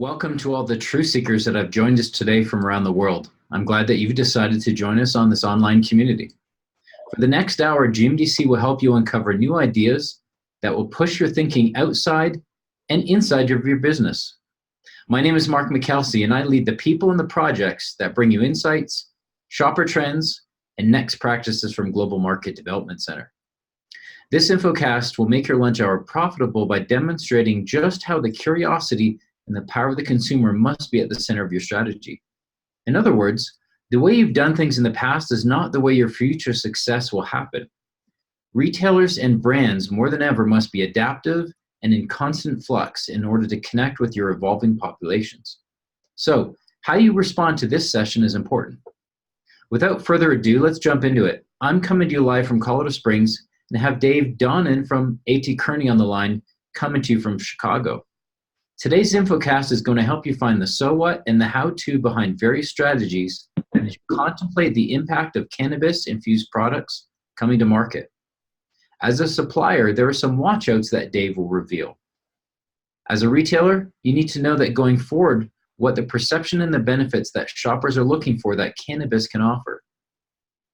Welcome to all the truth seekers that have joined us today from around the world. I'm glad that you've decided to join us on this online community. For the next hour, GMDC will help you uncover new ideas that will push your thinking outside and inside of your business. My name is Mark McKelsey, and I lead the people and the projects that bring you insights, shopper trends, and next practices from Global Market Development Center. This Infocast will make your lunch hour profitable by demonstrating just how the curiosity and the power of the consumer must be at the center of your strategy. In other words, the way you've done things in the past is not the way your future success will happen. Retailers and brands more than ever must be adaptive and in constant flux in order to connect with your evolving populations. So, how you respond to this session is important. Without further ado, let's jump into it. I'm coming to you live from Colorado Springs and have Dave Donnan from AT Kearney on the line coming to you from Chicago. Today's Infocast is going to help you find the so what and the how-to behind various strategies as you contemplate the impact of cannabis-infused products coming to market. As a supplier, there are some watch-outs that Dave will reveal. As a retailer, you need to know that going forward, what the perception and the benefits that shoppers are looking for that cannabis can offer.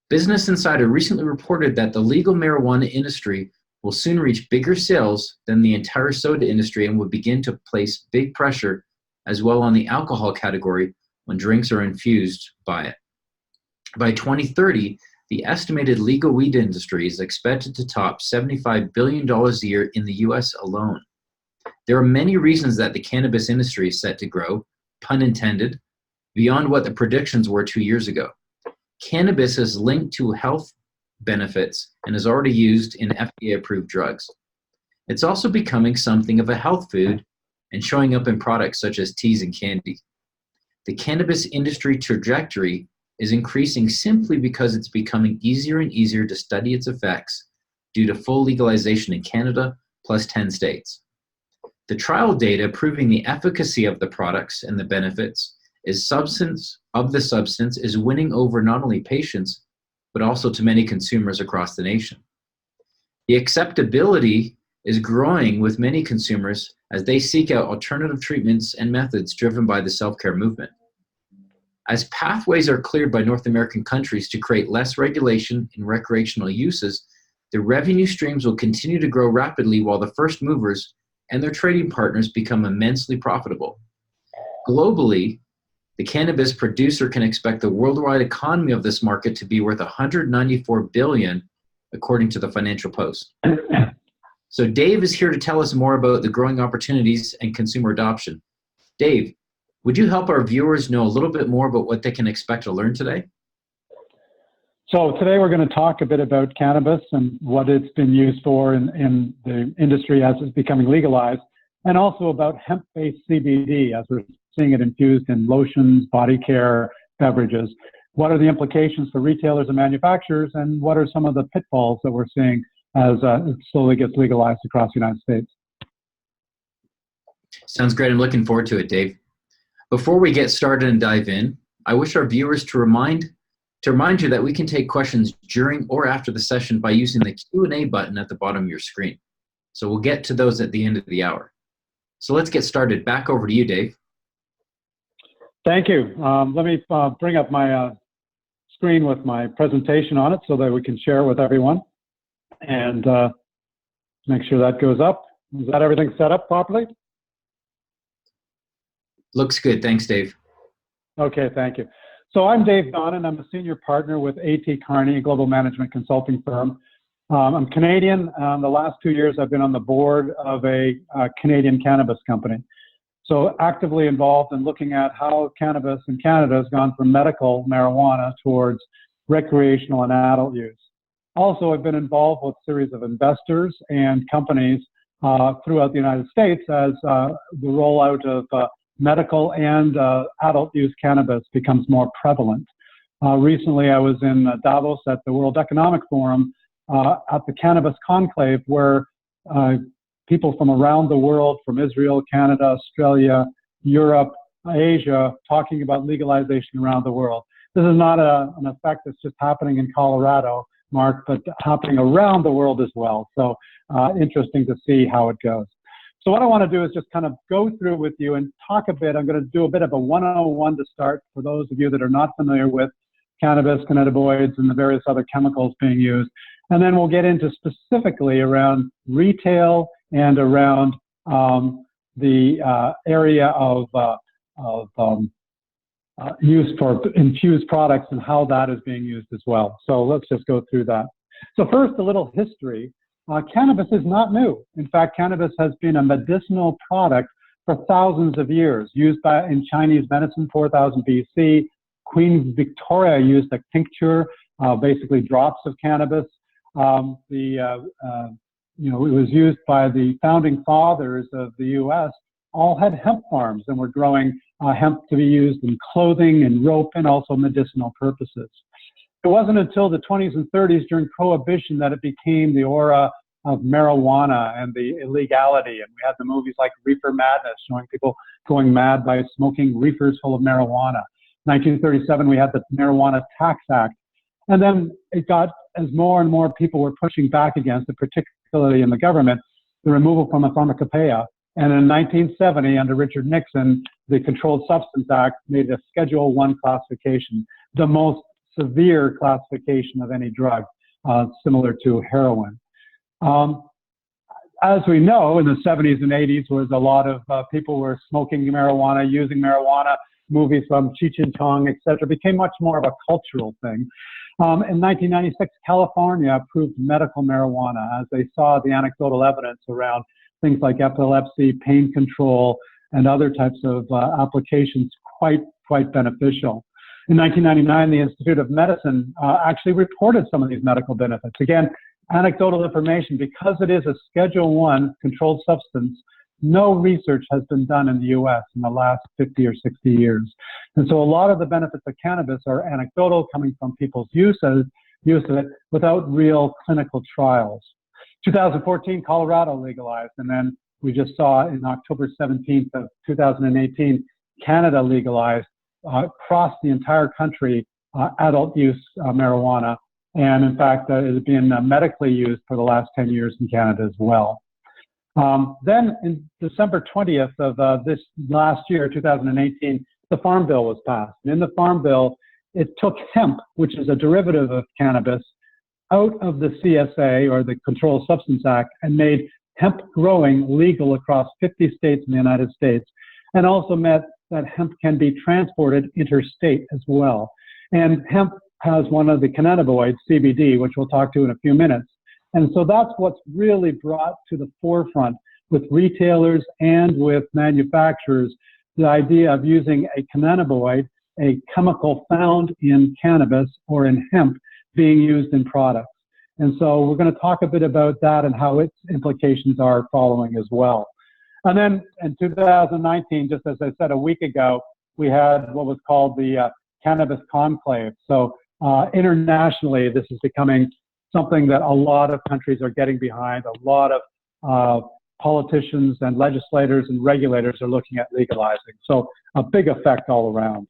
Business Insider recently reported that the legal marijuana industry will soon reach bigger sales than the entire soda industry and will begin to place big pressure as well on the alcohol category when drinks are infused by it. By 2030, the estimated legal weed industry is expected to top $75 billion a year in the US alone. There are many reasons that the cannabis industry is set to grow, pun intended, beyond what the predictions were 2 years ago. Cannabis is linked to health benefits and is already used in FDA-approved drugs. It's also becoming something of a health food and showing up in products such as teas and candy. The cannabis industry trajectory is increasing simply because it's becoming easier and easier to study its effects due to full legalization in Canada plus 10 states. The trial data proving the efficacy of the products and the benefits is substance is winning over not only patients but also to many consumers across the nation. The acceptability is growing with many consumers as they seek out alternative treatments and methods driven by the self-care movement. As pathways are cleared by North American countries to create less regulation in recreational uses, the revenue streams will continue to grow rapidly while the first movers and their trading partners become immensely profitable. Globally, the cannabis producer can expect the worldwide economy of this market to be worth $194 billion, according to the Financial Post. So Dave is here to tell us more about the growing opportunities and consumer adoption. Dave, would you help our viewers know a little bit more about what they can expect to learn today? So today we're going to talk a bit about cannabis and what it's been used for in the industry as it's becoming legalized, and also about hemp-based CBD as we're seeing it infused in lotions, body care, beverages. What are the implications for retailers and manufacturers, and what are some of the pitfalls that we're seeing as it slowly gets legalized across the United States? Sounds great. I'm looking forward to it, Dave. Before we get started and dive in, I wish our viewers to remind you that we can take questions during or after the session by using the Q&A button at the bottom of your screen. So we'll get to those at the end of the hour. So let's get started. Back over to you, Dave. Thank you. Let me bring up my screen with my presentation on it so that we can share with everyone and make sure that goes up. Is that everything set up properly? Looks good. Thanks, Dave. Okay, thank you. So I'm Dave Donnan. I'm a senior partner with AT Kearney, a global management consulting firm. I'm Canadian. The last 2 years I've been on the board of a Canadian cannabis company. So actively involved in looking at how cannabis in Canada has gone from medical marijuana towards recreational and adult use. Also, I've been involved with a series of investors and companies throughout the United States as the rollout of medical and adult use cannabis becomes more prevalent. Recently, I was in Davos at the World Economic Forum at the Cannabis Conclave, where people from around the world, from Israel, Canada, Australia, Europe, Asia, talking about legalization around the world. This is not an effect that's just happening in Colorado, Mark, but happening around the world as well. So interesting to see how it goes. So what I want to do is just kind of go through with you and talk a bit. I'm going to do a bit of a 101 to start for those of you that are not familiar with cannabis, cannabinoids, and the various other chemicals being used. And then we'll get into specifically around retail and around the area of use for infused products and how that is being used as well. So let's just go through that. So first, a little history. Cannabis is not new. In fact, cannabis has been a medicinal product for thousands of years, used in Chinese medicine, 4000 BC. Queen Victoria used a tincture, basically drops of cannabis. It was used by the founding fathers of the U.S. All had hemp farms and were growing hemp to be used in clothing and rope and also medicinal purposes. It wasn't until the 20s and 30s during Prohibition that it became the aura of marijuana and the illegality. And we had the movies like Reefer Madness, showing people going mad by smoking reefers full of marijuana. 1937, we had the Marijuana Tax Act. And then it got, as more and more people were pushing back against it, particularly in the government, the removal from a pharmacopoeia. And in 1970, under Richard Nixon, the Controlled Substance Act made a Schedule I classification, the most severe classification of any drug, similar to heroin. As we know, in the 70s and 80s, was a lot of people were smoking marijuana, using marijuana. Movies from Cheech and Chong, etc., became much more of a cultural thing. In 1996, California approved medical marijuana as they saw the anecdotal evidence around things like epilepsy, pain control, and other types of applications quite beneficial. In 1999, the Institute of Medicine actually reported some of these medical benefits. Again, anecdotal information. Because it is a Schedule I controlled substance, no research has been done in the U.S. in the last 50 or 60 years. And so a lot of the benefits of cannabis are anecdotal, coming from people's use of it without real clinical trials. 2014, Colorado legalized, and then we just saw in October 17th of 2018, Canada legalized across the entire country adult use marijuana. And in fact, it has been medically used for the last 10 years in Canada as well. Then in December 20th of this last year, 2018, the Farm Bill was passed. And in the Farm Bill, it took hemp, which is a derivative of cannabis, out of the CSA, or the Controlled Substance Act, and made hemp growing legal across 50 states in the United States, and also meant that hemp can be transported interstate as well. And hemp has one of the cannabinoids, CBD, which we'll talk to in a few minutes. And so that's what's really brought to the forefront with retailers and with manufacturers, the idea of using a cannabinoid, a chemical found in cannabis or in hemp, being used in products. And so we're going to talk a bit about that and how its implications are following as well. And then in 2019, just as I said a week ago, we had what was called the Cannabis Conclave. So internationally, this is becoming something that a lot of countries are getting behind. A lot of politicians and legislators and regulators are looking at legalizing. So a big effect all around.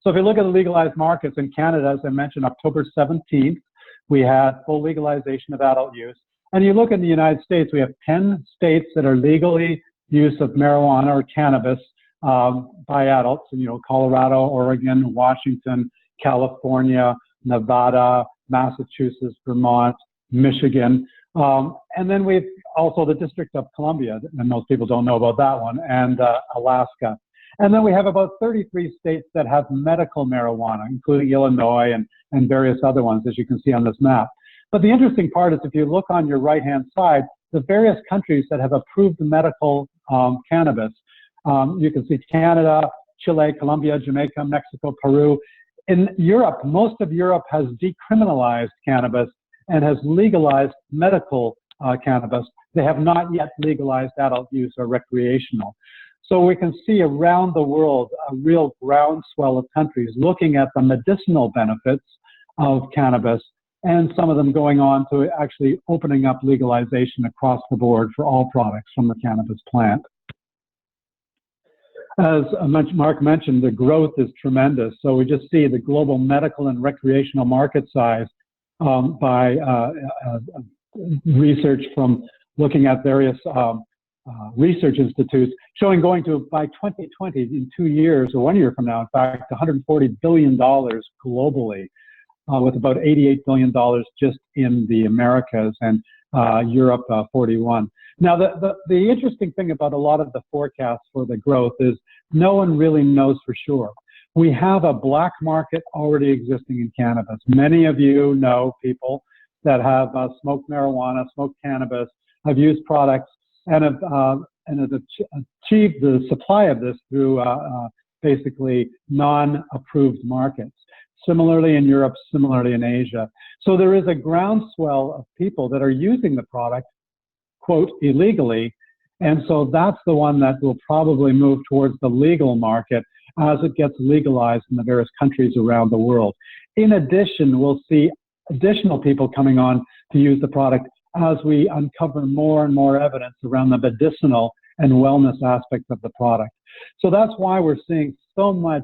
So if you look at the legalized markets in Canada, as I mentioned, October 17th, we had full legalization of adult use. And you look in the United States, we have 10 states that are legally use of marijuana or cannabis by adults, Colorado, Oregon, Washington, California, Nevada, Massachusetts, Vermont, Michigan. And then we've also the District of Columbia, and most people don't know about that one, and Alaska. And then we have about 33 states that have medical marijuana, including Illinois and various other ones, as you can see on this map. But the interesting part is if you look on your right-hand side, the various countries that have approved the medical cannabis, you can see Canada, Chile, Colombia, Jamaica, Mexico, Peru. In Europe, most of Europe has decriminalized cannabis and has legalized medical cannabis. They have not yet legalized adult use or recreational. So we can see around the world a real groundswell of countries looking at the medicinal benefits of cannabis, and some of them going on to actually opening up legalization across the board for all products from the cannabis plant. As Mark mentioned, the growth is tremendous. So we just see the global medical and recreational market size by research from looking at various research institutes showing going to, by 2020, in 2 years, or 1 year from now, in fact, $140 billion globally, with about $88 billion just in the Americas, and Europe 41. Now, the interesting thing about a lot of the forecasts for the growth is no one really knows for sure. We have a black market already existing in cannabis. Many of you know people that have smoked marijuana, smoked cannabis, have used products, and have achieved the supply of this through basically non-approved markets. Similarly in Europe, similarly in Asia. So there is a groundswell of people that are using the product, quote, illegally, and so that's the one that will probably move towards the legal market as it gets legalized in the various countries around the world. In addition, we'll see additional people coming on to use the product as we uncover more and more evidence around the medicinal and wellness aspects of the product. So that's why we're seeing so much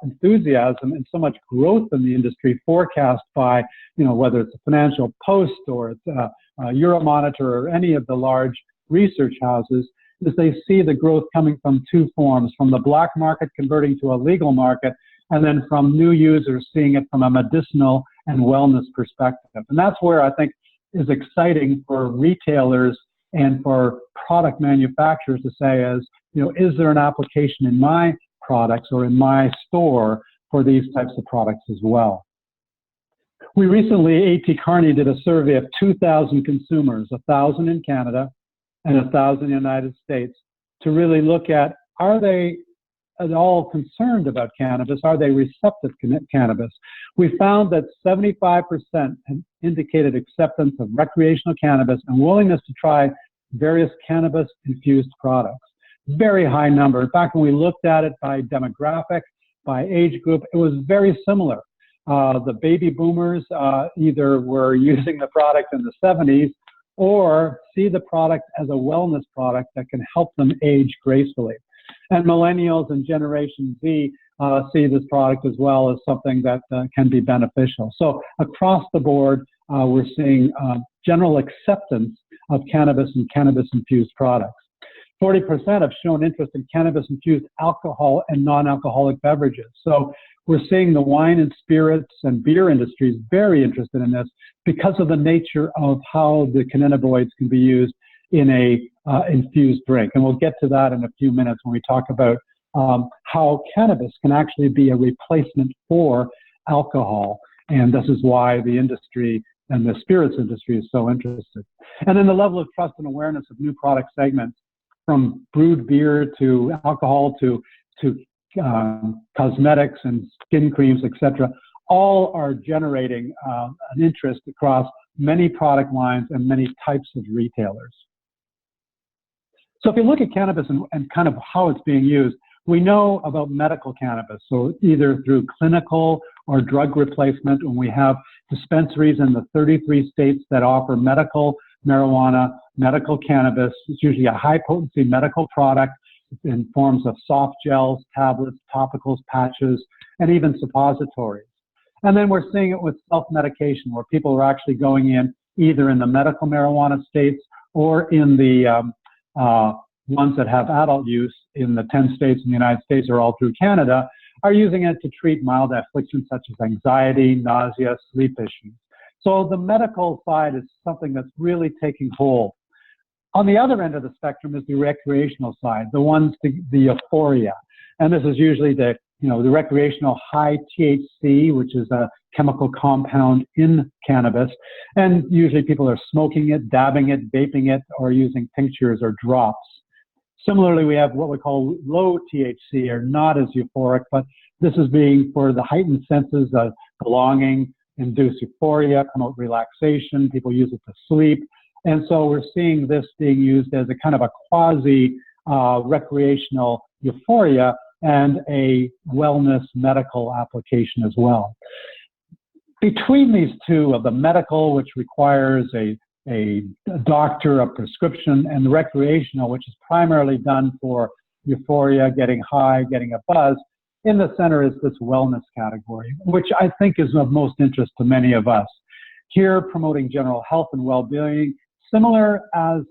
enthusiasm and so much growth in the industry forecast by, whether it's a Financial Post or it's Euromonitor or any of the large research houses, is they see the growth coming from two forms, from the black market converting to a legal market, and then from new users seeing it from a medicinal and wellness perspective. And that's where I think is exciting for retailers and for product manufacturers to say is there an application in my products or in my store for these types of products as well. We recently, AT Kearney did a survey of 2,000 consumers, 1,000 in Canada and 1,000 in the United States, to really look at, are they at all concerned about cannabis? Are they receptive to cannabis? We found that 75% had indicated acceptance of recreational cannabis and willingness to try various cannabis-infused products. Very high number. In fact, when we looked at it by demographic, by age group, it was very similar. The baby boomers either were using the product in the 70s or see the product as a wellness product that can help them age gracefully. And millennials and Generation Z see this product as well as something that can be beneficial. So across the board, we're seeing general acceptance of cannabis and cannabis-infused products. 40% have shown interest in cannabis-infused alcohol and non-alcoholic beverages. So we're seeing the wine and spirits and beer industries very interested in this because of the nature of how the cannabinoids can be used in a infused drink. And we'll get to that in a few minutes when we talk about how cannabis can actually be a replacement for alcohol. And this is why the industry and the spirits industry is so interested. And then the level of trust and awareness of new product segments, from brewed beer to alcohol to cosmetics and skin creams, etc., all are generating an interest across many product lines and many types of retailers. So if you look at cannabis and kind of how it's being used, we know about medical cannabis, so either through clinical or drug replacement, when we have dispensaries in the 33 states that offer medical marijuana, medical cannabis. It's usually a high-potency medical product in forms of soft gels, tablets, topicals, patches, and even suppositories. And then we're seeing it with self-medication, where people are actually going in either in the medical marijuana states or in the ones that have adult use in the 10 states in the United States or all through Canada, are using it to treat mild afflictions such as anxiety, nausea, sleep issues. So the medical side is something that's really taking hold. On the other end of the spectrum is the recreational side, the euphoria. And this is usually the recreational high THC, which is a chemical compound in cannabis. And usually people are smoking it, dabbing it, vaping it, or using tinctures or drops. Similarly, we have what we call low THC, or not as euphoric, but this is being for the heightened senses of belonging, induce euphoria, promote relaxation. People use it to sleep. And so we're seeing this being used as a kind of a quasi-recreational euphoria and a wellness medical application as well. Between these two, of the medical, which requires a doctor, a prescription, and the recreational, which is primarily done for euphoria, getting high, getting a buzz, in the center is this wellness category, which I think is of most interest to many of us. Here, promoting general health and well-being, similar as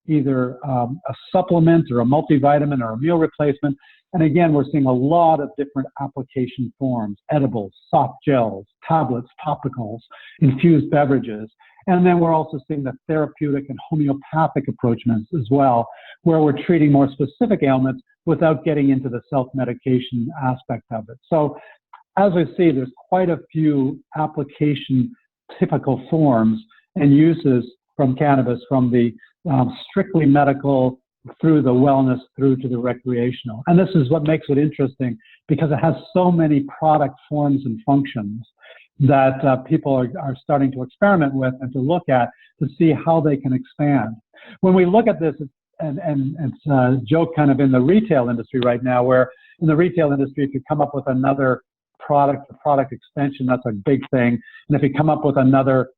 either a supplement or a multivitamin or a meal replacement. And again, we're seeing a lot of different application forms: edibles, soft gels, tablets, topicals, infused beverages. And then we're also seeing the therapeutic and homeopathic approaches as well, where we're treating more specific ailments without getting into the self-medication aspect of it. So as we see, there's quite a few application typical forms and uses from cannabis, from the strictly medical through the wellness through to the recreational. And this is what makes it interesting, because it has so many product forms and functions that people are starting to experiment with and to look at to see how they can expand. When we look at this, and it's a joke kind of in the retail industry right now, where in the retail industry, if you come up with another product, a product extension, that's a big thing. And if you come up with another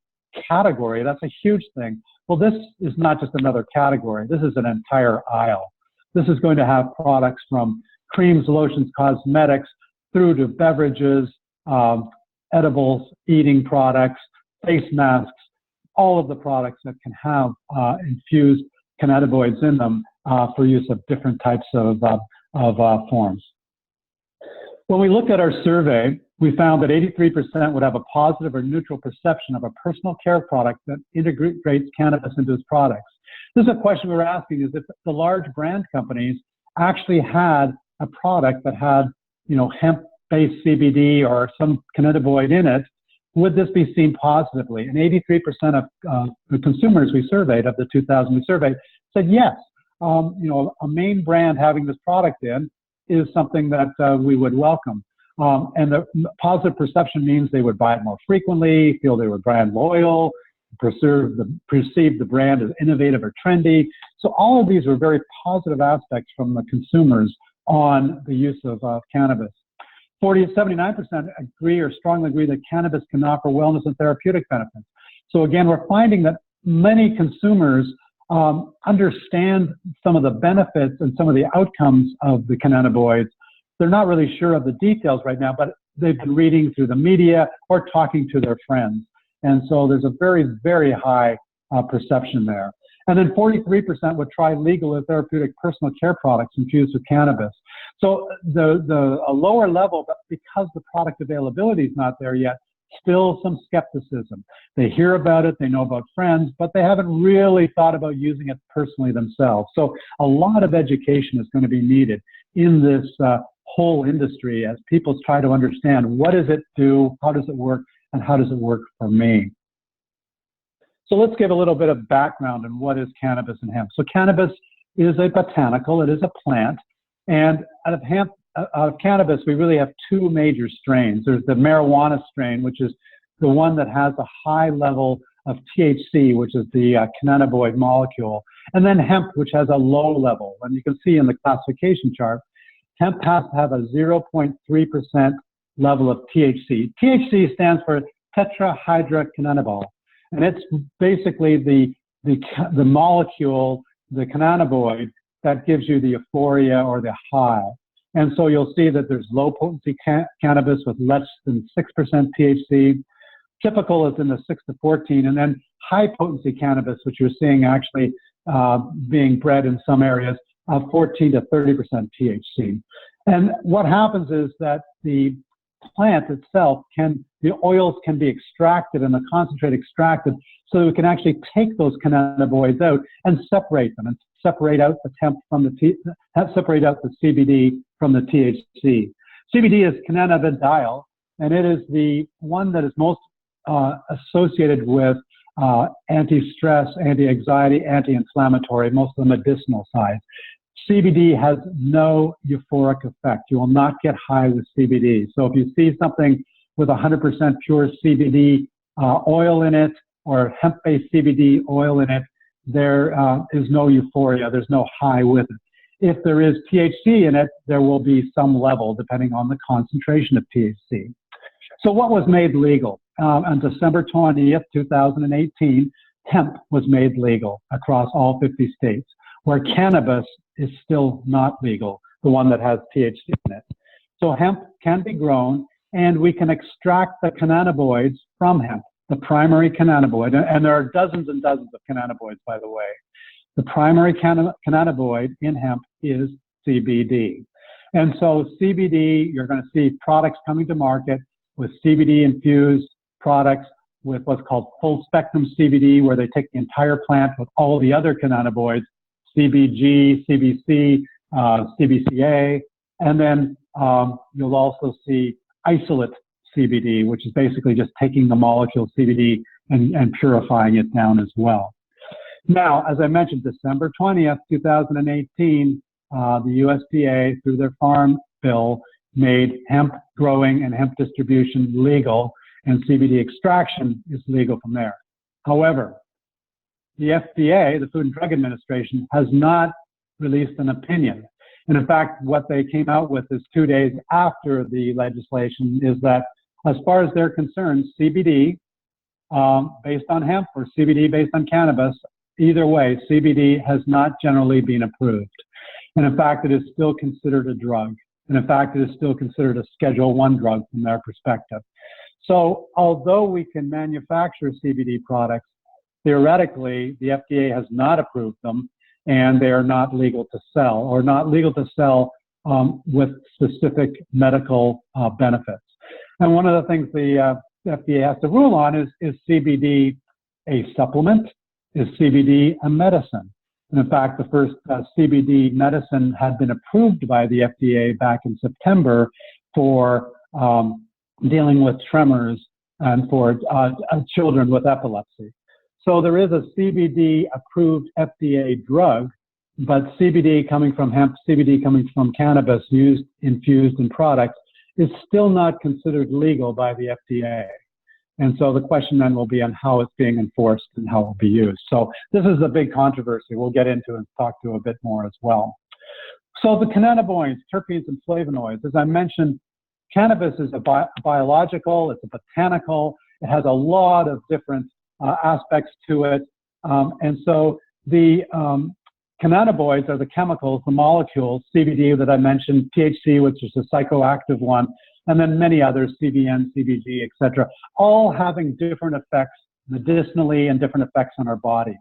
category, that's a huge thing. Well, this is not just another category. This is an entire aisle. This is going to have products from creams, lotions, cosmetics, through to beverages, edibles, eating products, face masks, all of the products that can have infused cannabinoids in them for use of different types of forms. When we looked at our survey, we found that 83% would have a positive or neutral perception of a personal care product that integrates cannabis into its products. This is a question we were asking: is if the large brand companies actually had a product that had, hemp-based CBD or some cannabinoid in it, would this be seen positively? And 83% of the consumers we surveyed, of the 2,000 we surveyed, said yes. A main brand having this product in is something that we would welcome. And the positive perception means they would buy it more frequently, feel they were brand loyal, perceive the brand as innovative or trendy. So all of these are very positive aspects from the consumers on the use of cannabis. 79% agree or strongly agree that cannabis can offer wellness and therapeutic benefits. So again, we're finding that many consumers understand some of the benefits and some of the outcomes of the cannabinoids. They're not really sure of the details right now, but they've been reading through the media or talking to their friends. And so there's a very, very high perception there. And then 43% would try legal or therapeutic personal care products infused with cannabis. So a lower level, but because the product availability is not there yet, still some skepticism. They hear about it, they know about friends, but they haven't really thought about using it personally themselves. So a lot of education is going to be needed in this whole industry as people try to understand, what does it do, how does it work, and how does it work for me? So let's give a little bit of background on what is cannabis and hemp. So cannabis is a botanical, it is a plant, and out of cannabis, we really have two major strains. There's the marijuana strain, which is the one that has a high level of THC, which is the cannabinoid molecule, and then hemp, which has a low level. And you can see in the classification chart, hemp has to have a 0.3% level of THC. THC stands for tetrahydrocannabinol, and it's basically the molecule, the cannabinoid, that gives you the euphoria or the high. And so you'll see that there's low potency cannabis with less than 6% THC. Typical is in the 6 to 14, and then high potency cannabis, which you're seeing actually being bred in some areas, 14 to 30% THC. And what happens is that the plant itself the oils can be extracted and the concentrate extracted, so we can actually take those cannabinoids out and separate them, and separate out the hemp from separate out the CBD from the THC. CBD is cannabidiol, and it is the one that is most associated with anti-stress, anti-anxiety, anti-inflammatory, most of the medicinal side. CBD has no euphoric effect. You will not get high with CBD. So if you see something with 100% pure CBD oil in it, or hemp-based CBD oil in it, there is no euphoria. There's no high with it. If there is THC in it, there will be some level depending on the concentration of THC. So what was made legal? On December 20th, 2018, hemp was made legal across all 50 states, where cannabis is still not legal, the one that has THC in it. So hemp can be grown, and we can extract the cannabinoids from hemp. the primary cannabinoid, and there are dozens and dozens of cannabinoids, by the way. The primary cannabinoid in hemp is CBD. And so CBD, you're going to see products coming to market with CBD-infused products with what's called full-spectrum CBD, where they take the entire plant with all the other cannabinoids, CBG, CBC, CBCA, and then you'll also see isolate CBD, which is basically just taking the molecule CBD and purifying it down as well. Now, as I mentioned, December 20th, 2018, the USDA, through their Farm Bill, made hemp growing and hemp distribution legal, and CBD extraction is legal from there. However, the FDA, the Food and Drug Administration, has not released an opinion. And in fact, what they came out with is 2 days after the legislation is that, as far as they're concerned, CBD based on hemp or CBD based on cannabis, either way, CBD has not generally been approved. And in fact, it is still considered a drug. And in fact, it is still considered a Schedule I drug from their perspective. So although we can manufacture CBD products, theoretically, the FDA has not approved them, and they are not legal to sell, or not legal to sell with specific medical benefits. And one of the things the FDA has to rule on is CBD a supplement? Is CBD a medicine? And in fact, the first CBD medicine had been approved by the FDA back in September for dealing with tremors and for children with epilepsy. So there is a CBD approved FDA drug, but CBD coming from hemp, CBD coming from cannabis infused in products is still not considered legal by the FDA. And so the question then will be on how it's being enforced and how it will be used. So this is a big controversy we'll get into and talk to a bit more as well. So the cannabinoids, terpenes, and flavonoids, as I mentioned, cannabis is a biological, it's a botanical, it has a lot of different aspects to it. And so the cannabinoids are the chemicals, the molecules, CBD that I mentioned, THC, which is a psychoactive one, and then many others, CBN, CBG, etc., all having different effects medicinally and different effects on our body.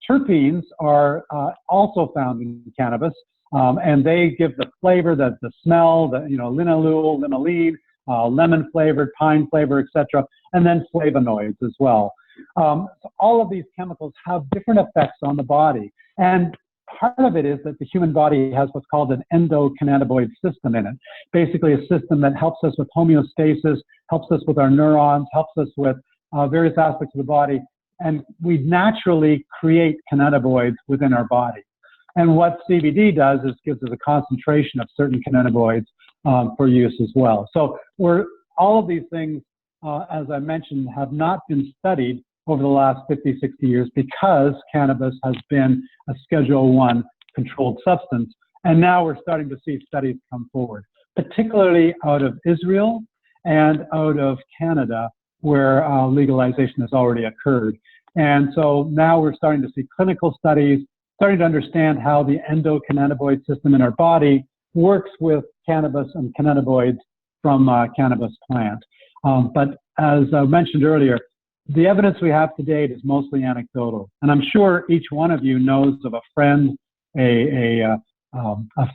Terpenes are also found in cannabis, and they give the flavor, the smell, the linalool, limonene, lemon flavored, pine flavor, etc., and then flavonoids as well. So all of these chemicals have different effects on the body, and part of it is that the human body has what's called an endocannabinoid system in it, basically a system that helps us with homeostasis, helps us with our neurons, helps us with various aspects of the body, and we naturally create cannabinoids within our body. And what CBD does is gives us a concentration of certain cannabinoids for use as well. So all of these things, as I mentioned, have not been studied over the last 50, 60 years because cannabis has been a Schedule I controlled substance. And now we're starting to see studies come forward, particularly out of Israel and out of Canada, where legalization has already occurred. And so now we're starting to see clinical studies, starting to understand how the endocannabinoid system in our body works with cannabis and cannabinoids from cannabis plant. But as I mentioned earlier, the evidence we have to date is mostly anecdotal. And I'm sure each one of you knows of a friend, a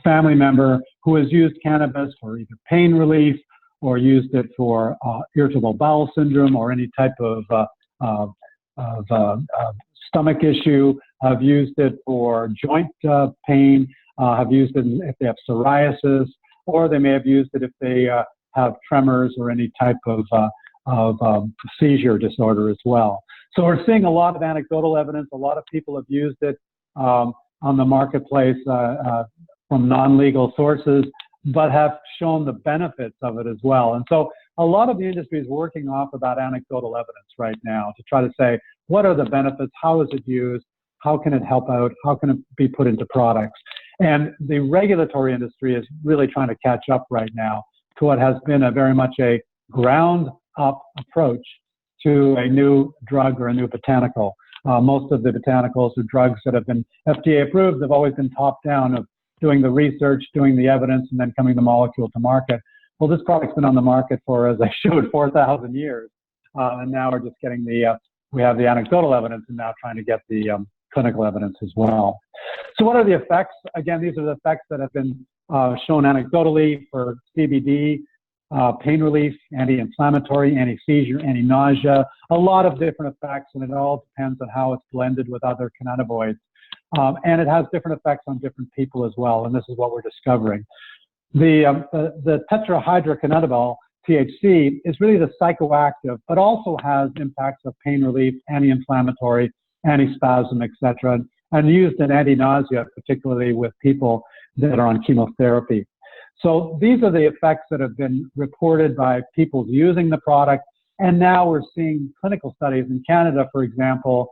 family member who has used cannabis for either pain relief or used it for irritable bowel syndrome or any type of stomach issue, have used it for joint pain, have used it if they have psoriasis, or they may have used it if they have tremors or any type of seizure disorder as well. So we're seeing a lot of anecdotal evidence. A lot of people have used it on the marketplace from non-legal sources, but have shown the benefits of it as well. And so a lot of the industry is working off of that anecdotal evidence right now to try to say, what are the benefits? How is it used? How can it help out? How can it be put into products? And the regulatory industry is really trying to catch up right now to what has been a very much a ground-up approach to a new drug or a new botanical. Most of the botanicals or drugs that have been FDA approved have always been top-down of doing the research, doing the evidence, and then coming the molecule to market. Well, this product's been on the market for, as I showed, 4,000 years. and now we're just getting we have the anecdotal evidence and now trying to get the clinical evidence as well. So what are the effects? Again, these are the effects that have been shown anecdotally for CBD, pain relief, anti-inflammatory, anti-seizure, anti-nausea, a lot of different effects, and it all depends on how it's blended with other cannabinoids. And it has different effects on different people as well, and this is what we're discovering. The tetrahydrocannabinol, THC, is really the psychoactive, but also has impacts of pain relief, anti-inflammatory, anti-spasm, etc., and used in anti-nausea, particularly with people that are on chemotherapy. So these are the effects that have been reported by people using the product, and now we're seeing clinical studies in Canada, for example.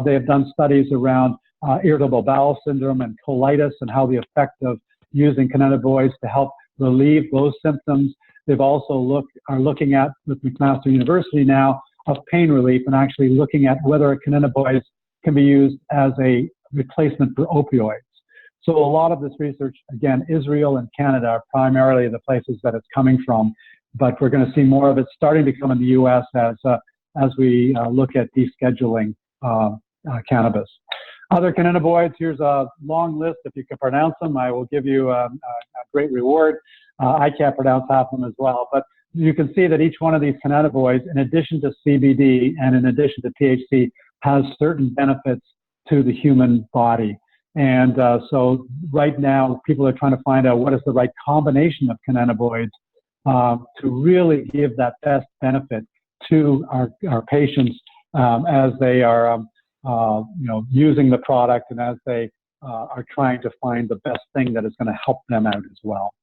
They have done studies around irritable bowel syndrome and colitis and how the effect of using cannabinoids to help relieve those symptoms. They've also are looking at, with McMaster University now, of pain relief and actually looking at whether cannabinoids can be used as a replacement for opioids. So a lot of this research, again, Israel and Canada are primarily the places that it's coming from, but we're going to see more of it starting to come in the U.S. as we look at descheduling cannabis. Other cannabinoids, here's a long list. If you can pronounce them, I will give you a great reward. I can't pronounce half of them as well, but you can see that each one of these cannabinoids, in addition to CBD and in addition to THC, has certain benefits to the human body. And so right now, people are trying to find out what is the right combination of cannabinoids to really give that best benefit to our patients as they are using the product and as they are trying to find the best thing that is going to help them out as well.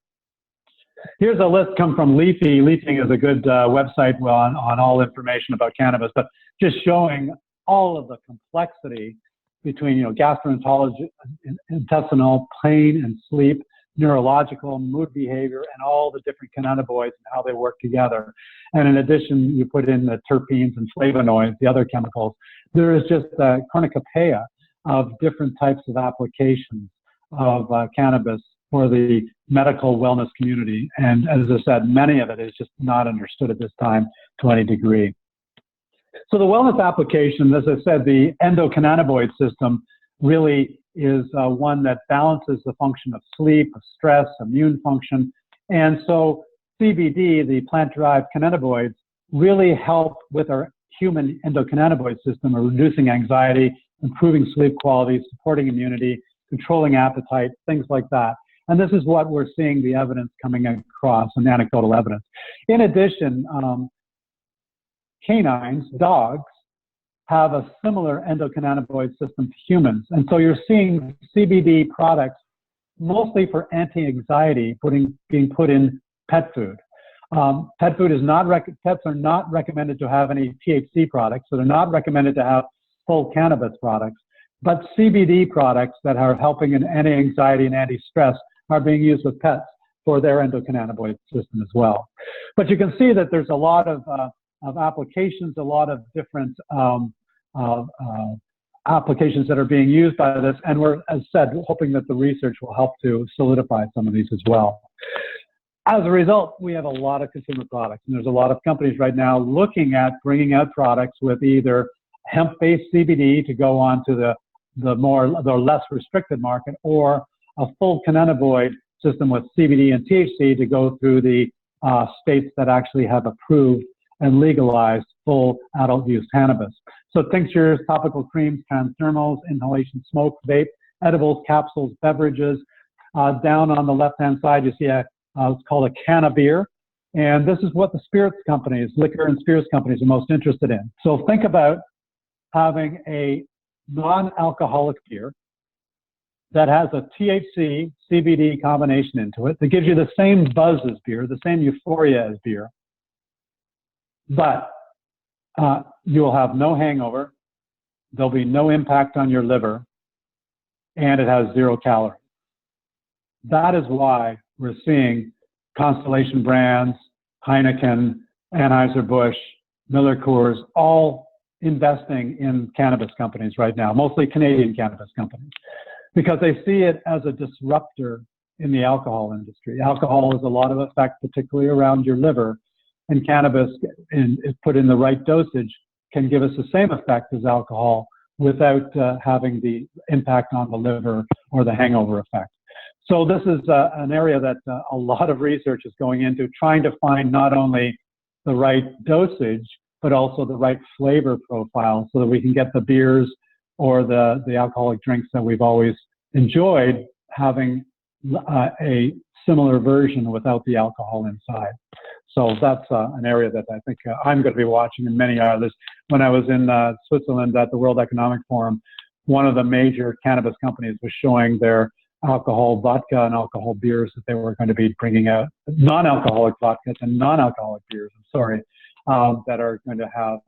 Here's a list come from Leafy. Leafy is a good website on all information about cannabis, but just showing all of the complexity between gastroenterology, intestinal, pain and sleep, neurological, mood behavior, and all the different cannabinoids and how they work together. And in addition, you put in the terpenes and flavonoids, the other chemicals. There is just a cornucopia of different types of applications of cannabis for the medical wellness community. And as I said, many of it is just not understood at this time to any degree. So the wellness application, as I said, the endocannabinoid system really is one that balances the function of sleep, of stress, immune function. And so CBD, the plant-derived cannabinoids, really help with our human endocannabinoid system of reducing anxiety, improving sleep quality, supporting immunity, controlling appetite, things like that. And this is what we're seeing the evidence coming across, and anecdotal evidence. In addition, canines, dogs, have a similar endocannabinoid system to humans. And so you're seeing CBD products mostly for anti-anxiety being put in pet food. Pet food is not, pets are not recommended to have any THC products, so they're not recommended to have full cannabis products. But CBD products that are helping in anti-anxiety and anti-stress are being used with pets for their endocannabinoid system as well. But you can see that there's a lot of applications, a lot of different applications that are being used by this, and we're, as said, hoping that the research will help to solidify some of these as well. As a result, we have a lot of consumer products, and there's a lot of companies right now looking at bringing out products with either hemp-based CBD to go on to the less restricted market, or a full cannabinoid system with CBD and THC to go through the states that actually have approved and legalized full adult use cannabis. So tinctures, topical creams, transdermals, inhalation smoke, vape, edibles, capsules, beverages. Down on the left-hand side, you see it's called a canna beer. And this is what the spirits companies, liquor and spirits companies, are most interested in. So think about having a non-alcoholic beer that has a THC, CBD combination into it that gives you the same buzz as beer, the same euphoria as beer, but you will have no hangover, there'll be no impact on your liver, and it has 0 calories. That is why we're seeing Constellation Brands, Heineken, Anheuser-Busch, Miller Coors, all investing in cannabis companies right now, mostly Canadian cannabis companies, because they see it as a disruptor in the alcohol industry. Alcohol has a lot of effect, particularly around your liver, and cannabis, if put in the right dosage, can give us the same effect as alcohol without having the impact on the liver or the hangover effect. So this is an area that a lot of research is going into, trying to find not only the right dosage, but also the right flavor profile so that we can get the beers or the alcoholic drinks that we've always enjoyed having a similar version without the alcohol inside. So that's an area that I think I'm going to be watching, and many others. When I was in Switzerland at the World Economic Forum, one of the major cannabis companies was showing their alcohol vodka and alcohol beers that they were going to be bringing out, non-alcoholic vodkas and non-alcoholic beers, that are going to have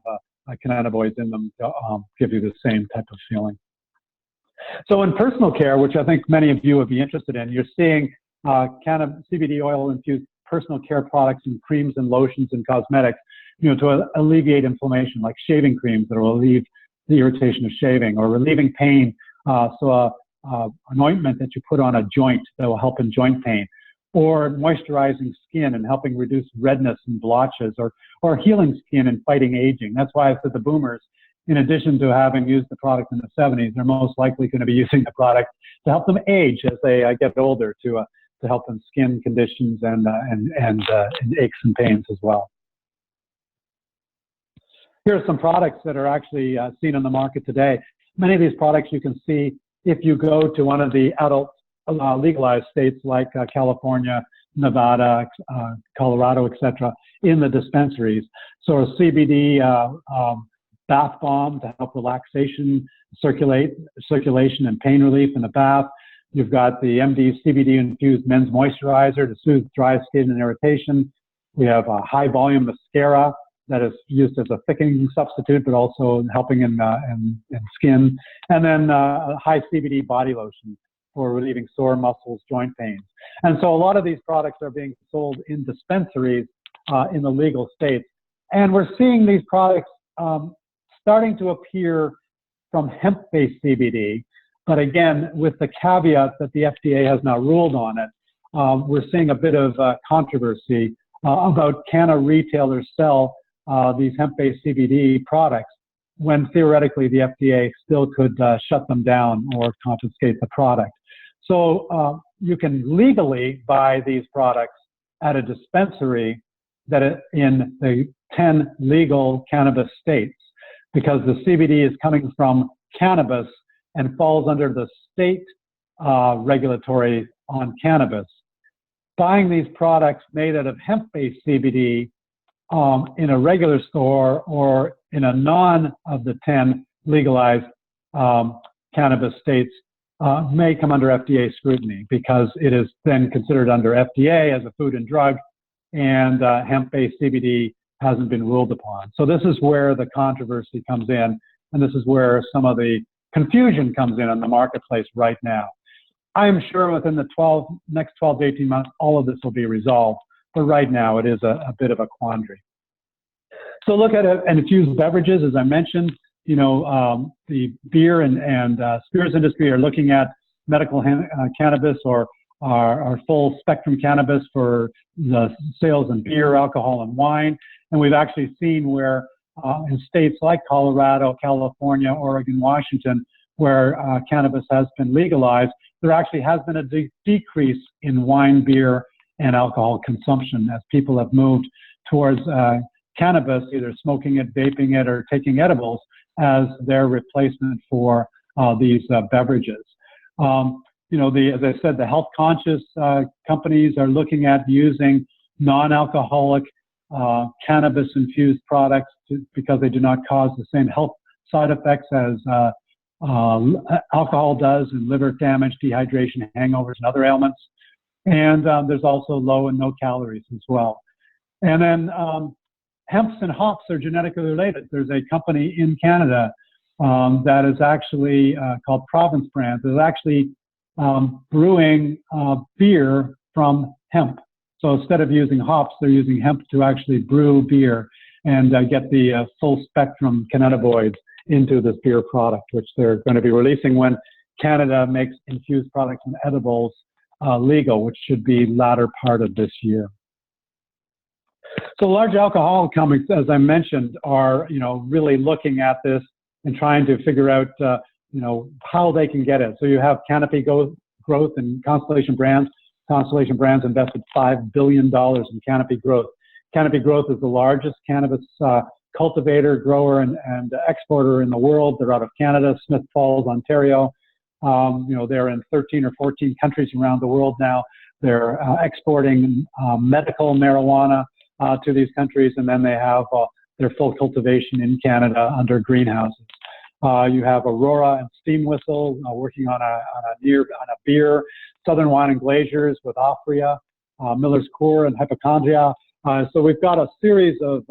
cannabinoids in them to give you the same type of feeling. So in personal care, which I think many of you would be interested in, you're seeing CBD oil-infused personal care products and creams and lotions and cosmetics, to alleviate inflammation, like shaving creams that will relieve the irritation of shaving, or relieving pain. So an ointment that you put on a joint that will help in joint pain, or moisturizing skin and helping reduce redness and blotches, or healing skin and fighting aging. That's why I said the boomers, in addition to having used the product in the 70s, they're most likely going to be using the product to help them age as they get older, to help in skin conditions and aches and pains as well. Here are some products that are actually seen on the market today. Many of these products you can see if you go to one of the adult legalized states like California, Nevada, Colorado, etc., in the dispensaries. So a CBD bath bomb to help relaxation, circulation and pain relief in the bath. You've got the MD CBD infused men's moisturizer to soothe dry skin and irritation. We have a high volume mascara that is used as a thickening substitute, but also helping in skin. And then a high CBD body lotion for relieving sore muscles, joint pains. And so a lot of these products are being sold in dispensaries in the legal states. And we're seeing these products starting to appear from hemp-based CBD. But again, with the caveat that the FDA has not ruled on it, we're seeing a bit of controversy about, can a retailer sell these hemp-based CBD products when theoretically the FDA still could shut them down or confiscate the product. So you can legally buy these products at a dispensary in the 10 legal cannabis states, because the CBD is coming from cannabis and falls under the state regulatory on cannabis. Buying these products made out of hemp-based CBD in a regular store or in a none of the 10 legalized cannabis states may come under FDA scrutiny, because it is then considered under FDA as a food and drug, and hemp-based CBD hasn't been ruled upon. So this is where the controversy comes in, and this is where some of the confusion comes in the marketplace right now. I'm sure within the next 12 to 18 months, all of this will be resolved. But right now, it is a bit of a quandary. So look at it, and infused beverages, as I mentioned, the beer and spirits industry are looking at medical cannabis or full spectrum cannabis for the sales in beer, alcohol, and wine. And we've actually seen where in states like Colorado, California, Oregon, Washington, where cannabis has been legalized, there actually has been a decrease in wine, beer, and alcohol consumption as people have moved towards cannabis, either smoking it, vaping it, or taking edibles as their replacement for these beverages. As I said, the health-conscious companies are looking at using non-alcoholic cannabis-infused products because they do not cause the same health side effects as alcohol does, in liver damage, dehydration, hangovers, and other ailments. And there's also low and no calories as well. And then hemps and hops are genetically related. There's a company in Canada that is actually called Province Brands. It's actually brewing beer from hemp. So instead of using hops, they're using hemp to actually brew beer and get the full spectrum cannabinoids into this beer product, which they're going to be releasing when Canada makes infused products and edibles legal, which should be latter part of this year. So large alcohol companies, as I mentioned, are really looking at this and trying to figure out how they can get it. So you have Canopy Growth and Constellation Brands. Constellation Brands invested $5 billion in Canopy Growth. Canopy Growth is the largest cannabis cultivator, grower, and exporter in the world. They're out of Canada, Smith Falls, Ontario. They're in 13 or 14 countries around the world now. They're exporting medical marijuana to these countries, and then they have their full cultivation in Canada under greenhouses. You have Aurora and Steam Whistle working on a beer, Southern Wine and Glaciers with Afria, Miller's Core and Hypochondria. So we've got a series of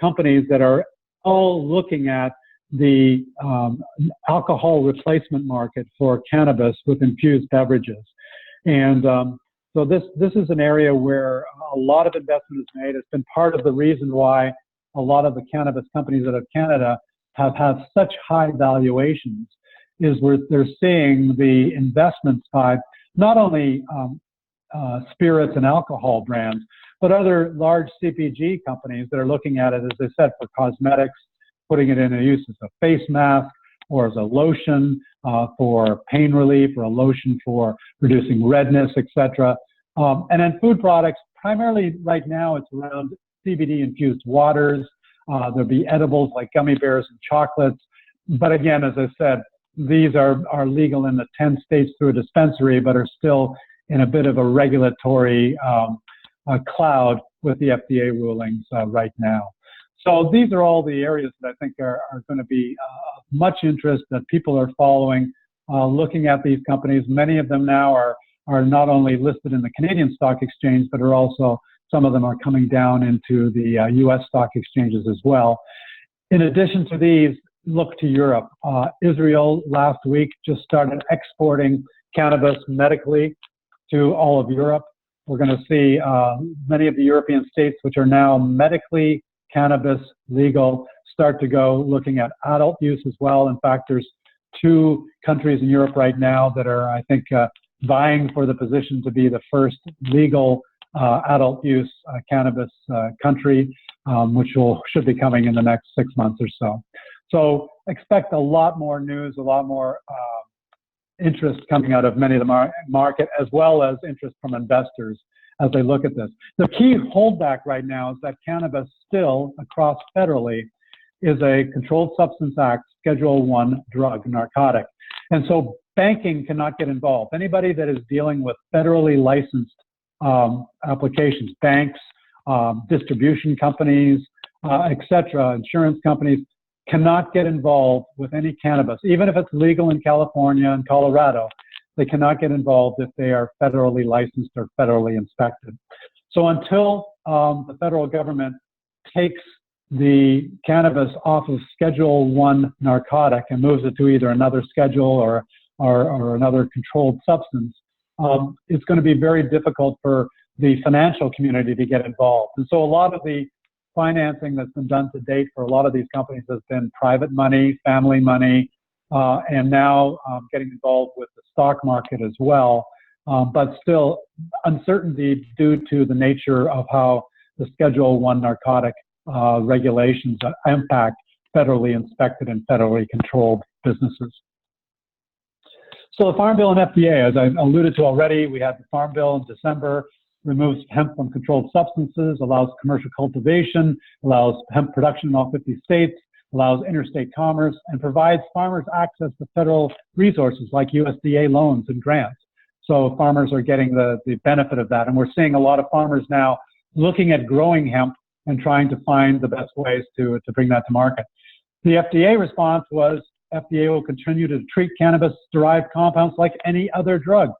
companies that are all looking at the alcohol replacement market for cannabis with infused beverages. And so this is an area where a lot of investment is made. It's been part of the reason why a lot of the cannabis companies out of Canada have had such high valuations, is where they're seeing the investments by not only spirits and alcohol brands, but other large CPG companies that are looking at it, as I said, for cosmetics, putting it in a use as a face mask or as a lotion for pain relief, or a lotion for reducing redness, etc. And then food products, primarily right now it's around CBD-infused waters. There'll be edibles like gummy bears and chocolates. But again, as I said, these are legal in the 10 states through a dispensary, but are still in a bit of a regulatory cloud with the FDA rulings right now. So these are all the areas that I think are going to be much interest, that people are following, looking at these companies. Many of them now are not only listed in the Canadian Stock Exchange, but are also, some of them are coming down into the US stock exchanges as well. In addition to these, look to Europe. Israel last week just started exporting cannabis medically to all of Europe. We're going to see many of the European states, which are now medically cannabis legal, start to go looking at adult use as well. In fact, there's 2 countries in Europe right now that are, I think, vying for the position to be the first legal adult use cannabis country, which should be coming in the next 6 months or so. So expect a lot more news, a lot more interest coming out of many of the market, as well as interest from investors as they look at this. The key holdback right now is that cannabis still, across federally, is a Controlled Substance Act Schedule I drug, narcotic. And so banking cannot get involved. Anybody that is dealing with federally licensed applications, banks, distribution companies, etc., insurance companies, cannot get involved with any cannabis. Even if it's legal in California and Colorado, they cannot get involved if they are federally licensed or federally inspected. So until the federal government takes the cannabis off of Schedule I narcotic and moves it to either another schedule or another controlled substance, it's going to be very difficult for the financial community to get involved. And so a lot of the financing that's been done to date for a lot of these companies has been private money, family money, and now getting involved with the stock market as well. But still uncertainty due to the nature of how the Schedule I narcotic regulations impact federally inspected and federally controlled businesses. So the Farm Bill and FDA, as I alluded to already, we had the Farm Bill in December, removes hemp from controlled substances, allows commercial cultivation, allows hemp production in all 50 states, allows interstate commerce, and provides farmers access to federal resources like USDA loans and grants. So farmers are getting the benefit of that. And we're seeing a lot of farmers now looking at growing hemp and trying to find the best ways to bring that to market. The FDA response was, FDA will continue to treat cannabis-derived compounds like any other drug.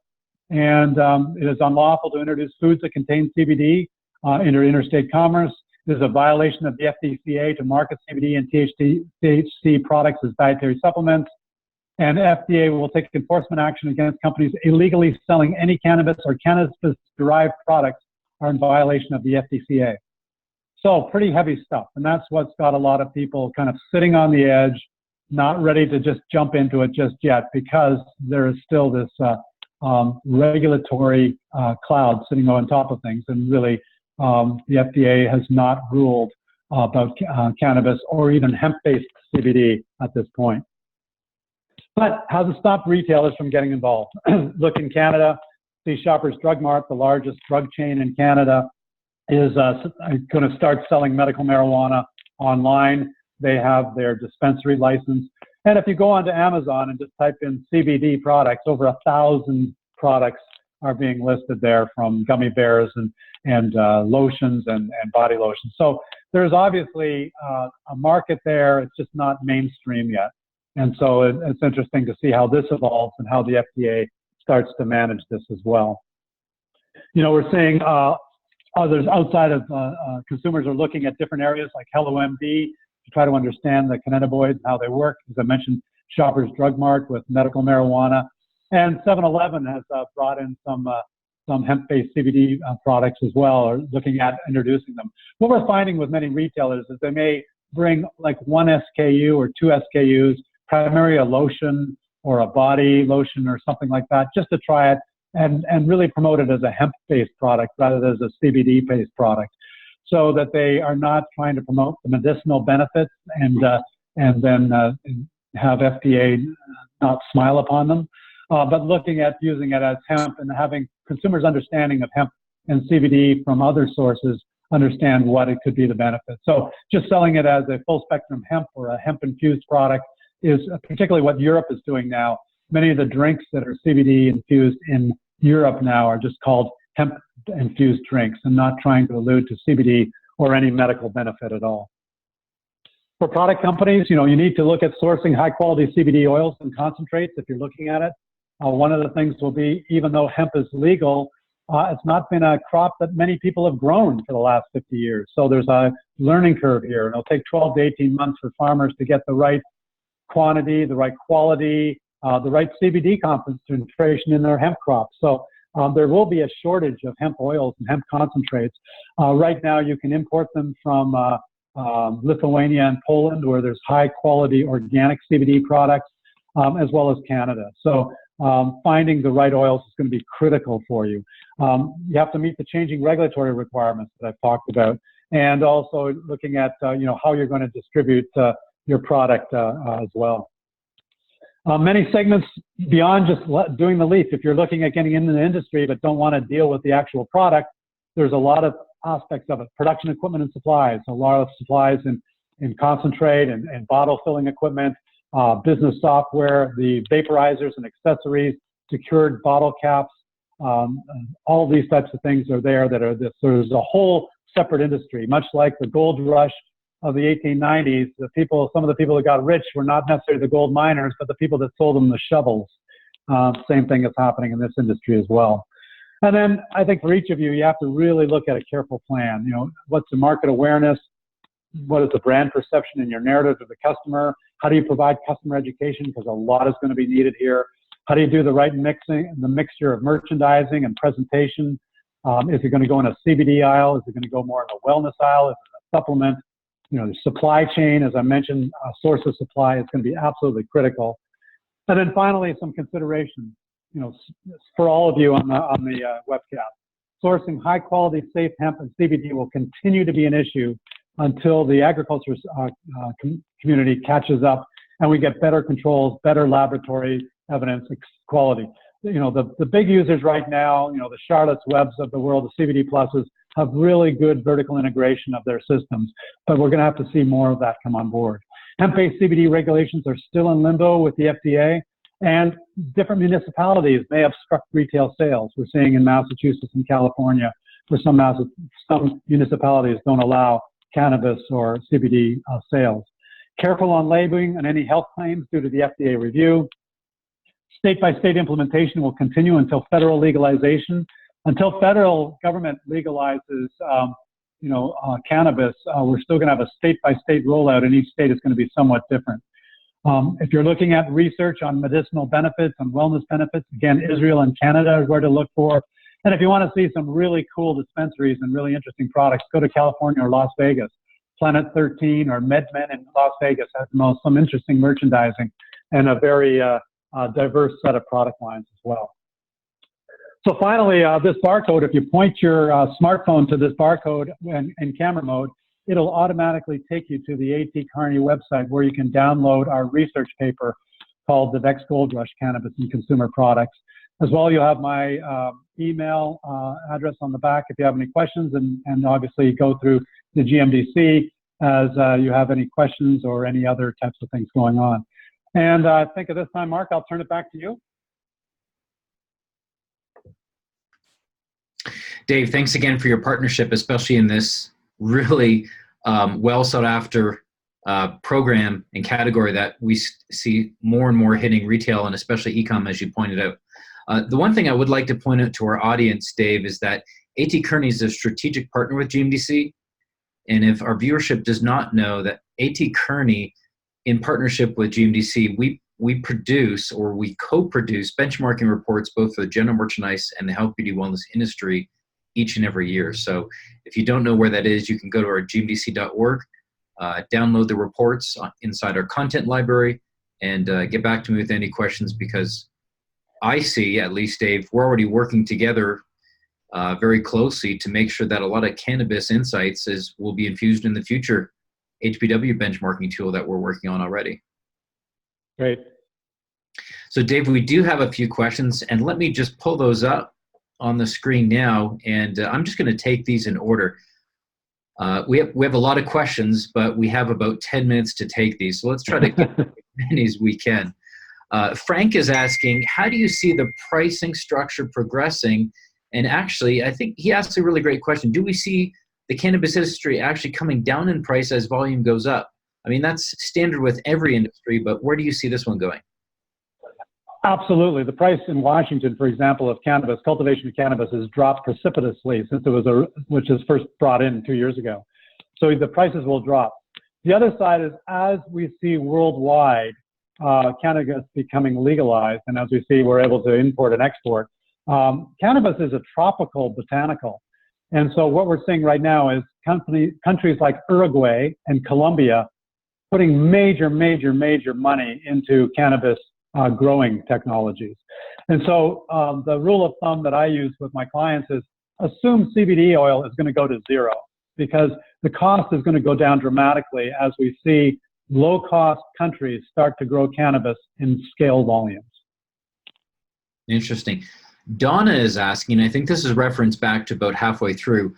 And it is unlawful to introduce foods that contain CBD into interstate commerce. It is a violation of the FDCA to market CBD and THC products as dietary supplements. And FDA will take enforcement action against companies illegally selling any cannabis or cannabis-derived products are in violation of the FDCA. So pretty heavy stuff. And that's what's got a lot of people kind of sitting on the edge, not ready to just jump into it just yet, because there is still this regulatory cloud sitting on top of things, and really the FDA has not ruled about cannabis or even hemp-based CBD at this point. But hasn't stopped retailers from getting involved. Look, in Canada, see Shoppers Drug Mart, the largest drug chain in Canada, is going to start selling medical marijuana online. They have their dispensary license. And if you go onto Amazon and just type in CBD products, over 1,000 products are being listed there, from gummy bears and lotions and body lotions. So there's obviously a market there. It's just not mainstream yet. And so it's interesting to see how this evolves and how the FDA starts to manage this as well. You know, we're seeing others outside of consumers are looking at different areas like HelloMD to try to understand the cannabinoids and how they work. As I mentioned, Shoppers Drug Mart with medical marijuana, and 7-Eleven has brought in some hemp-based CBD products as well, or looking at introducing them. What we're finding with many retailers is they may bring like one SKU or two SKUs, primarily a lotion or a body lotion or something like that, just to try it and really promote it as a hemp-based product rather than as a CBD-based product, so that they are not trying to promote the medicinal benefits and then have FDA not smile upon them, but looking at using it as hemp and having consumers' understanding of hemp and CBD from other sources understand what it could be the benefit. So just selling it as a full-spectrum hemp or a hemp-infused product is particularly what Europe is doing now. Many of the drinks that are CBD infused in Europe now are just called hemp-infused drinks and not trying to allude to CBD or any medical benefit at all. For product companies, you know, you need to look at sourcing high-quality CBD oils and concentrates if you're looking at it. One of the things will be, even though hemp is legal, it's not been a crop that many people have grown for the last 50 years. So there's a learning curve here. It'll take 12 to 18 months for farmers to get the right quantity, the right quality, the right CBD concentration in their hemp crops. So there will be a shortage of hemp oils and hemp concentrates. Right now, you can import them from Lithuania and Poland, where there's high quality organic CBD products, as well as Canada. So finding the right oils is going to be critical for you. You have to meet the changing regulatory requirements that I've talked about, and also looking at you know, how you're going to distribute your product as well. Many segments beyond just doing the leaf. If you're looking at getting into the industry but don't want to deal with the actual product, there's a lot of aspects of it. Production equipment and supplies, a lot of supplies in concentrate and bottle filling equipment, business software, the vaporizers and accessories, secured bottle caps, all these types of things are there that are this. There's a whole separate industry, much like the gold rush of the 1890s. Some of the people that got rich were not necessarily the gold miners, but the people that sold them the shovels. Same thing is happening in this industry as well. And then I think for each of you, you have to really look at a careful plan. You know, what's the market awareness? What is the brand perception in your narrative to the customer? How do you provide customer education? Because a lot is going to be needed here. How do you do the right mixing, the mixture of merchandising and presentation? Is it going to go in a CBD aisle? Is it going to go more in a wellness aisle? Is it a supplement? You know, the supply chain, as I mentioned, source of supply is going to be absolutely critical. And then finally, some considerations, you know, for all of you on the webcast. Sourcing high quality, safe hemp and CBD will continue to be an issue until the agriculture community catches up and we get better controls, better laboratory evidence quality. You know, the big users right now, you know, the Charlotte's Webs of the world, the CBD pluses, have really good vertical integration of their systems, but we're going to have to see more of that come on board. Hemp-based CBD regulations are still in limbo with the FDA, and different municipalities may obstruct retail sales. We're seeing in Massachusetts and California, where some municipalities don't allow cannabis or CBD sales. Careful on labeling and any health claims due to the FDA review. State-by-state implementation will continue until federal legalization. Until federal government legalizes, cannabis, we're still going to have a state-by-state rollout, and each state is going to be somewhat different. If you're looking at research on medicinal benefits and wellness benefits, again, Israel and Canada is where to look for. And if you want to see some really cool dispensaries and really interesting products, go to California or Las Vegas. Planet 13 or MedMen in Las Vegas has some interesting merchandising and a very diverse set of product lines as well. So finally, this barcode, if you point your smartphone to this barcode in camera mode, it'll automatically take you to the AT Kearney website where you can download our research paper called The Next Gold Rush, Cannabis and Consumer Products. As well, you'll have my email address on the back if you have any questions, and obviously go through the GMDC as you have any questions or any other types of things going on. And I think at this time, Mark, I'll turn it back to you. Dave, thanks again for your partnership, especially in this really well sought after program and category that we see more and more hitting retail and especially e-com, as you pointed out. The one thing I would like to point out to our audience, Dave, is that AT Kearney is a strategic partner with GMDC. And if our viewership does not know that AT Kearney, in partnership with GMDC, we produce or we co-produce benchmarking reports both for the general merchandise and the health, beauty, wellness industry each and every year. So if you don't know where that is, you can go to our gmdc.org, download the reports inside our content library, and get back to me with any questions, because I see, at least, Dave, we're already working together very closely to make sure that a lot of cannabis insights will be infused in the future HBW benchmarking tool that we're working on already. Great. So, Dave, we do have a few questions, and let me just pull those up on the screen now, and I'm just going to take these in order. We have a lot of questions, but we have about 10 minutes to take these, so let's try to get as many as we can. Frank is asking, how do you see the pricing structure progressing? And actually, I think he asked a really great question. Do we see the cannabis industry actually coming down in price as volume goes up? I mean, that's standard with every industry, but where do you see this one going? Absolutely. The price in Washington, for example, of cannabis, cultivation of cannabis, has dropped precipitously since it was which was first brought in 2 years ago. So the prices will drop. The other side is, as we see worldwide cannabis becoming legalized, and as we see we're able to import and export, cannabis is a tropical botanical. And so what we're seeing right now is countries like Uruguay and Colombia putting major money into cannabis growing technologies. And so the rule of thumb that I use with my clients is assume CBD oil is going to go to zero, because the cost is going to go down dramatically as we see low-cost countries start to grow cannabis in scale volumes. Interesting. Donna is asking, I think this is referenced back to about halfway through.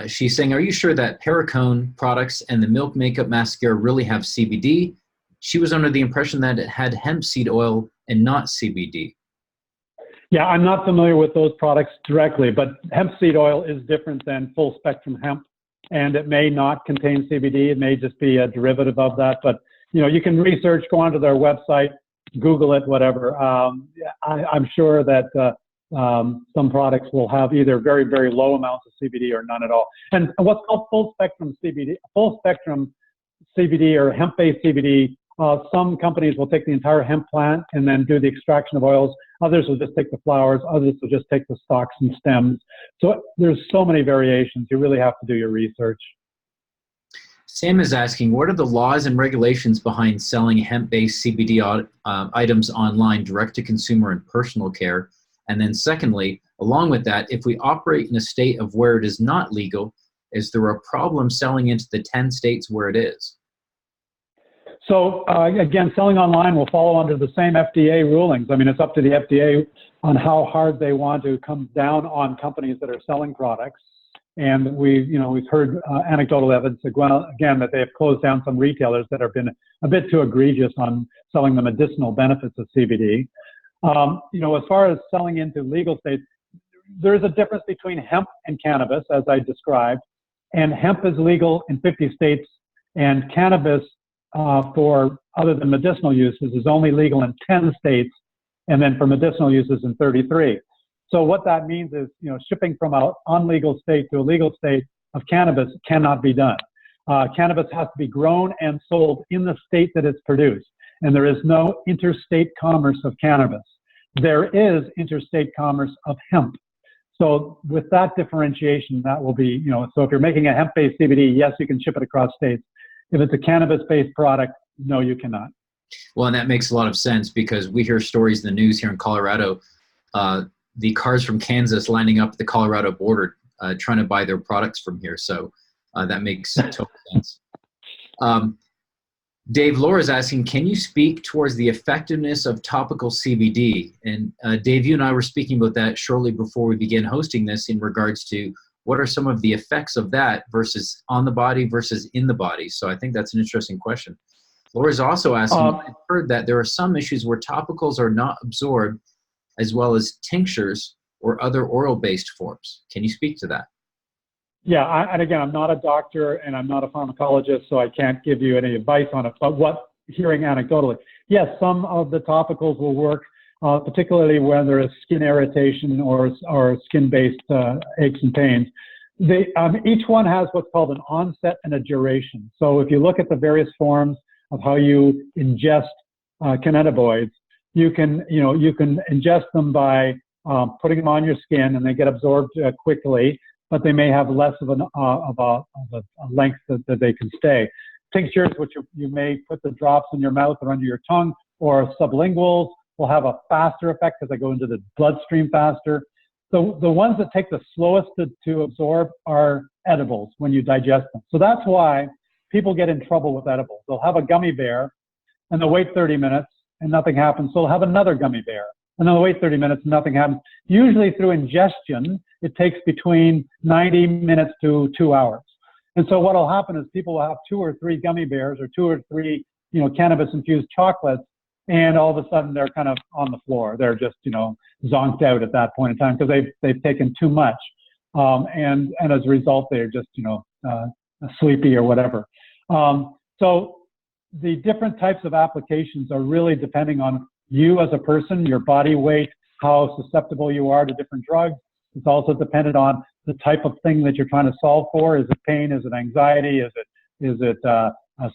She's saying, are you sure that Perricone products and the Milk Makeup Mascara really have CBD? She was under the impression that it had hemp seed oil and not CBD. Yeah, I'm not familiar with those products directly, but hemp seed oil is different than full spectrum hemp, and it may not contain CBD. It may just be a derivative of that, but you can research, go onto their website, Google it, whatever. I'm sure that some products will have either very low amounts of CBD or none at all. And what's called full spectrum CBD or hemp-based CBD, some companies will take the entire hemp plant and then do the extraction of oils. Others will just take the flowers. Others will just take the stalks and stems. So there's so many variations. You really have to do your research. Sam is asking, what are the laws and regulations behind selling hemp-based CBD items online, direct-to-consumer and personal care? And then secondly, along with that, if we operate in a state of where it is not legal, is there a problem selling into the 10 states where it is? So again, selling online will follow under the same FDA rulings. I mean, it's up to the FDA on how hard they want to come down on companies that are selling products. And we've heard anecdotal evidence again that they have closed down some retailers that have been a bit too egregious on selling the medicinal benefits of CBD. As far as selling into legal states, there is a difference between hemp and cannabis, as I described. And hemp is legal in 50 states, and cannabis for other than medicinal uses is only legal in 10 states, and then for medicinal uses in 33. So what that means is, shipping from an unlegal state to a legal state of cannabis cannot be done. Cannabis has to be grown and sold in the state that it's produced, and there is no interstate commerce of cannabis. There is interstate commerce of hemp. So with that differentiation, that will be, so if you're making a hemp-based CBD, yes, you can ship it across states. If it's a cannabis-based product, no, you cannot. Well, and that makes a lot of sense, because we hear stories in the news here in Colorado. the cars from Kansas lining up at the Colorado border trying to buy their products from here. So that makes total sense. Dave, Laura's asking, can you speak towards the effectiveness of topical CBD? And Dave, you and I were speaking about that shortly before we began hosting this in regards to what are some of the effects of that versus on the body versus in the body. So I think that's an interesting question. Laura's also asking, I've heard that there are some issues where topicals are not absorbed as well as tinctures or other oral-based forms. Can you speak to that? Yeah, and again, I'm not a doctor and I'm not a pharmacologist, so I can't give you any advice on it. But hearing anecdotally, yes, some of the topicals will work, particularly when there is skin irritation or skin-based aches and pains. Each one has what's called an onset and a duration. So if you look at the various forms of how you ingest cannabinoids, you can ingest them by putting them on your skin, and they get absorbed quickly, but they may have less of a length that they can stay. Tinctures, which you may put the drops in your mouth or under your tongue, or sublinguals will have a faster effect because they go into the bloodstream faster. So the ones that take the slowest to absorb are edibles when you digest them. So that's why people get in trouble with edibles. They'll have a gummy bear and they'll wait 30 minutes and nothing happens. So they'll have another gummy bear and then they'll wait 30 minutes and nothing happens. Usually through ingestion, it takes between 90 minutes to 2 hours. And so what will happen is people will have 2 or 3 gummy bears or 2 or 3, cannabis-infused chocolates, and all of a sudden they're kind of on the floor. They're just, zonked out at that point in time because they've taken too much. And as a result, they're just, sleepy or whatever. So the different types of applications are really depending on you as a person, your body weight, how susceptible you are to different drugs. It's also dependent on the type of thing that you're trying to solve for. Is it pain? Is it anxiety? Is it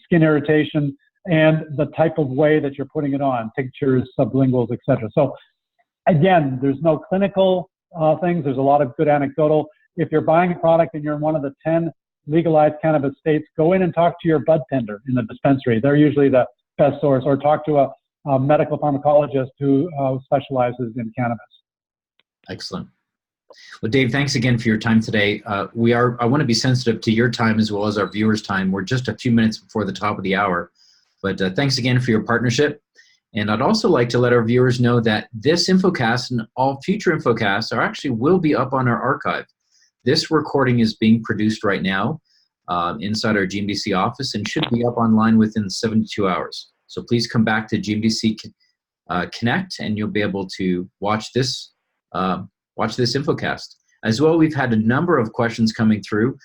skin irritation? And the type of way that you're putting it on, tinctures, sublinguals, etc. So again, there's no clinical things. There's a lot of good anecdotal. If you're buying a product and you're in one of the 10 legalized cannabis states, go in and talk to your bud tender in the dispensary. They're usually the best source, or talk to a medical pharmacologist who specializes in cannabis. Excellent. Well, Dave, thanks again for your time today. I want to be sensitive to your time as well as our viewers' time. We're just a few minutes before the top of the hour, but thanks again for your partnership. And I'd also like to let our viewers know that this Infocast and all future Infocasts will be up on our archive. This recording is being produced right now inside our GMDC office and should be up online within 72 hours. So please come back to GMDC Connect and you'll be able to watch this Infocast. As well, we've had a number of questions coming through.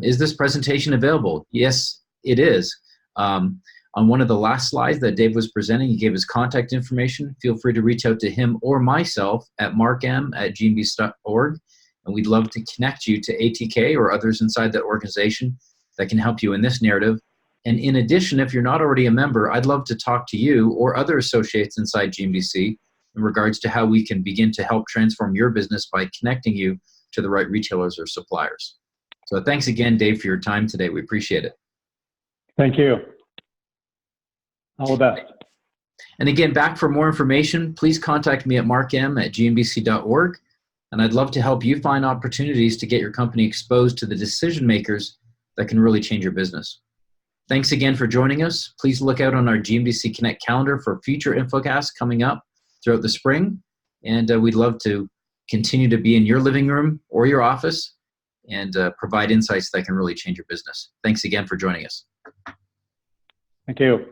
Is this presentation available? Yes, it is. On one of the last slides that Dave was presenting, he gave his contact information. Feel free to reach out to him or myself at markm@gmbc.org, and we'd love to connect you to ATK or others inside that organization that can help you in this narrative. And in addition, if you're not already a member, I'd love to talk to you or other associates inside GMDC in regards to how we can begin to help transform your business by connecting you to the right retailers or suppliers. So thanks again, Dave, for your time today. We appreciate it. Thank you. All the best. And again, back for more information, please contact me at markm@gmbc.org. And I'd love to help you find opportunities to get your company exposed to the decision makers that can really change your business. Thanks again for joining us. Please look out on our GMDC Connect calendar for future Infocasts coming up throughout the spring. And we'd love to continue to be in your living room or your office and provide insights that can really change your business. Thanks again for joining us. Thank you.